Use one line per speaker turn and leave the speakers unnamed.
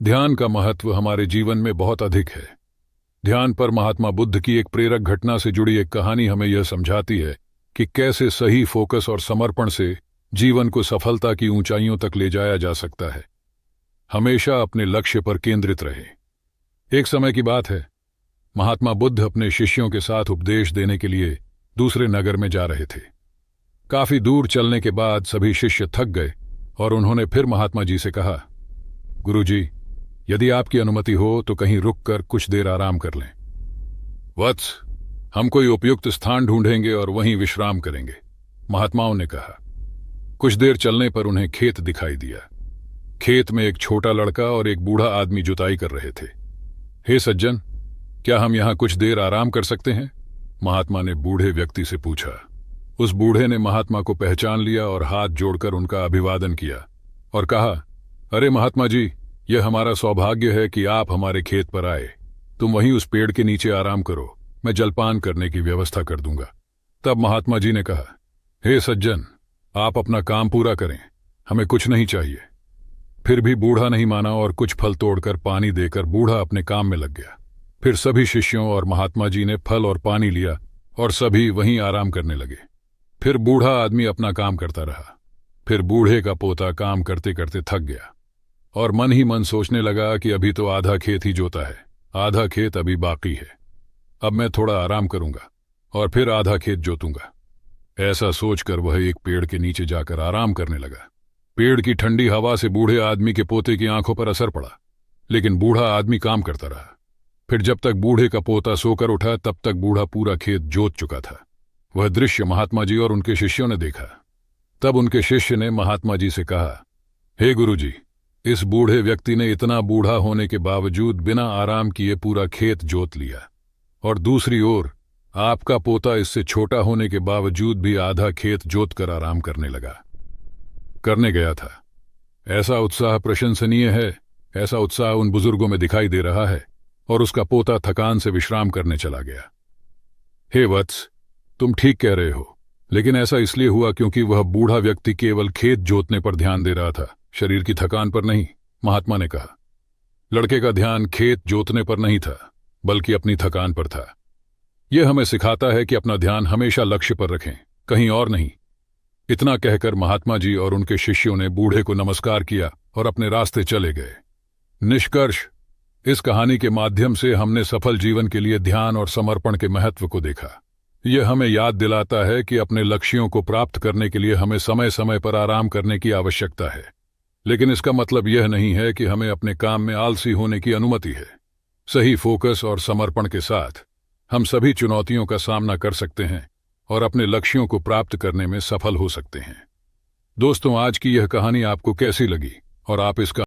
ध्यान का महत्व हमारे जीवन में बहुत अधिक है। ध्यान पर महात्मा बुद्ध की एक प्रेरक घटना से जुड़ी एक कहानी हमें यह समझाती है कि कैसे सही फोकस और समर्पण से जीवन को सफलता की ऊंचाइयों तक ले जाया जा सकता है। हमेशा अपने लक्ष्य पर केंद्रित रहे। एक समय की बात है, महात्मा बुद्ध अपने शिष्यों के साथ उपदेश देने के लिए दूसरे नगर में जा रहे थे। काफी दूर चलने के बाद सभी शिष्य थक गए और उन्होंने फिर महात्मा जी से कहा, गुरुजी, यदि आपकी अनुमति हो तो कहीं रुककर कुछ देर आराम कर लें। वत्स, हम कोई उपयुक्त स्थान ढूंढेंगे और वहीं विश्राम करेंगे, महात्माओं ने कहा। कुछ देर चलने पर उन्हें खेत दिखाई दिया। खेत में एक छोटा लड़का और एक बूढ़ा आदमी जुताई कर रहे थे। हे सज्जन, क्या हम यहां कुछ देर आराम कर सकते हैं? महात्मा ने बूढ़े व्यक्ति से पूछा। उस बूढ़े ने महात्मा को पहचान लिया और हाथ जोड़कर उनका अभिवादन किया और कहा, अरे महात्मा जी, यह हमारा सौभाग्य है कि आप हमारे खेत पर आए। तुम वहीं उस पेड़ के नीचे आराम करो, मैं जलपान करने की व्यवस्था कर दूंगा। तब महात्मा जी ने कहा, हे सज्जन, आप अपना काम पूरा करें, हमें कुछ नहीं चाहिए। फिर भी बूढ़ा नहीं माना और कुछ फल तोड़कर पानी देकर बूढ़ा अपने काम में लग गया। फिर सभी शिष्यों और महात्मा जी ने फल और पानी लिया और सभी वहीं आराम करने लगे। फिर बूढ़ा आदमी अपना काम करता रहा। फिर बूढ़े का पोता काम करते करते थक गया और मन ही मन सोचने लगा कि अभी तो आधा खेत ही जोता है, आधा खेत अभी बाकी है। अब मैं थोड़ा आराम करूंगा और फिर आधा खेत जोतूंगा। ऐसा सोचकर वह एक पेड़ के नीचे जाकर आराम करने लगा। पेड़ की ठंडी हवा से बूढ़े आदमी के पोते की आंखों पर असर पड़ा, लेकिन बूढ़ा आदमी काम करता रहा। फिर जब तक बूढ़े का पोता सोकर उठा तब तक बूढ़ा पूरा खेत जोत चुका था। वह दृश्य महात्मा जी और उनके शिष्यों ने देखा। तब उनके शिष्य ने महात्मा जी से कहा, हे गुरुजी, इस बूढ़े व्यक्ति ने इतना बूढ़ा होने के बावजूद बिना आराम किए पूरा खेत जोत लिया, और दूसरी ओर आपका पोता इससे छोटा होने के बावजूद भी आधा खेत जोत कर आराम करने गया था। ऐसा उत्साह प्रशंसनीय है। ऐसा उत्साह उन बुजुर्गों में दिखाई दे रहा है और उसका पोता थकान से विश्राम करने चला गया। हे वत्स, तुम ठीक कह रहे हो, लेकिन ऐसा इसलिए हुआ क्योंकि वह बूढ़ा व्यक्ति केवल खेत जोतने पर ध्यान दे रहा था, शरीर की थकान पर नहीं, महात्मा ने कहा। लड़के का ध्यान खेत जोतने पर नहीं था, बल्कि अपनी थकान पर था। यह हमें सिखाता है कि अपना ध्यान हमेशा लक्ष्य पर रखें, कहीं और नहीं। इतना कहकर महात्मा जी और उनके शिष्यों ने बूढ़े को नमस्कार किया और अपने रास्ते चले गए। निष्कर्ष, इस कहानी के माध्यम से हमने सफल जीवन के लिए ध्यान और समर्पण के महत्व को देखा। यह हमें याद दिलाता है कि अपने लक्ष्यों को प्राप्त करने के लिए हमें समय समय पर आराम करने की आवश्यकता है, लेकिन इसका मतलब यह नहीं है कि हमें अपने काम में आलसी होने की अनुमति है। सही फोकस और समर्पण के साथ हम सभी चुनौतियों का सामना कर सकते हैं और अपने लक्ष्यों को प्राप्त करने में सफल हो सकते हैं। दोस्तों, आज की यह कहानी आपको कैसी लगी और आप इसका